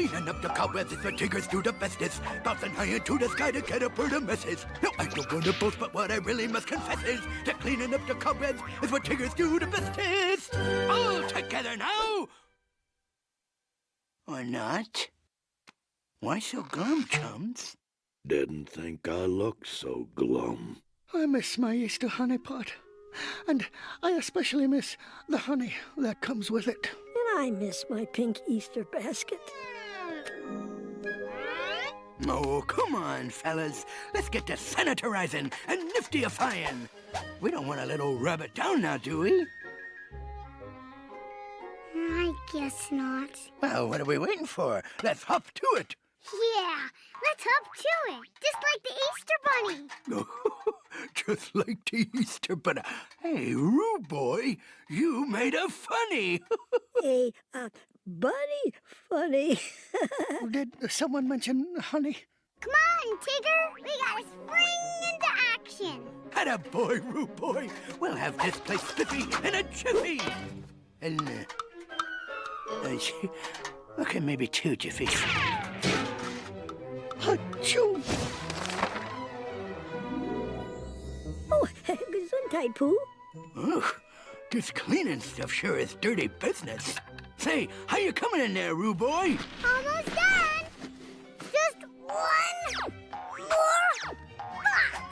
Cleaning up the cobwebs is what Tiggers do the bestest. Bouncing high into the sky to get up where the mess is. No, I don't want to boast, but what I really must confess is that cleaning up the cobwebs is what Tiggers do the bestest. All together now! Or not? Why so glum, chums? Didn't think I looked so glum. I miss my Easter honey pot. And I especially miss the honey that comes with it. And I miss my pink Easter basket. Oh, come on, fellas. Let's get to sanitarizing and niftyifying. We don't want to let old rabbit down now, do we? I guess not. Well, what are we waiting for? Let's hop to it. Yeah, let's hop to it. Just like the Easter Bunny. Just like the Easter Bunny. Hey, Roo Boy, you made a funny. A bunny funny. Did someone mention honey? Come on, Tigger. We gotta spring into action. Attaboy, Roo Boy. We'll have this place spiffy in a jiffy. And, okay, maybe 2 jiffies. Achoo! Oh, gesundheit, Pooh. Ugh, this cleaning stuff sure is dirty business. Say, how you coming in there, Roo Boy? Almost done. Just one more box.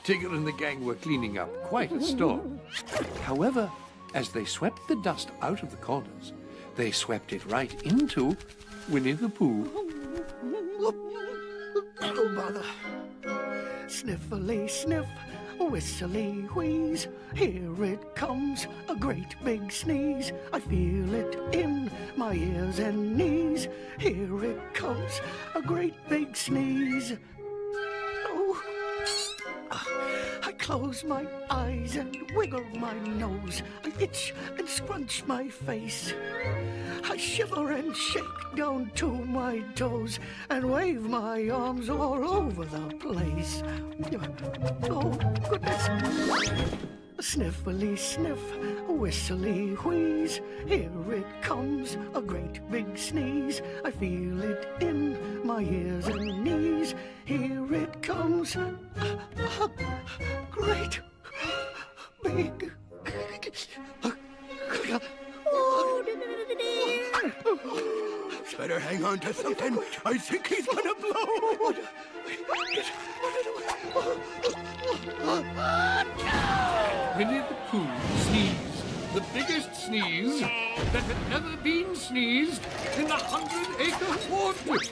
Tigger and the gang were cleaning up quite a storm. However, as they swept the dust out of the corners, they swept it right into Winnie the Pooh. Oh, bother. Sniffly sniff, whistly wheeze. Here it comes, a great big sneeze. I feel it in my ears and knees. Here it comes, a great big sneeze. Oh. I close my eyes and wiggle my nose. I itch and scrunch my face. I shiver and shake down to my toes and wave my arms all over the place. Oh, goodness. Sniffly sniff, whistly wheeze. Here it comes, a great big sneeze. I feel it in my ears and knees. Here it comes, a great big... Oh, dear. Better hang on to something. I think he's gonna blow. Winnie the Pooh sneezed, the biggest sneeze that had ever been sneezed in the 100-acre wood.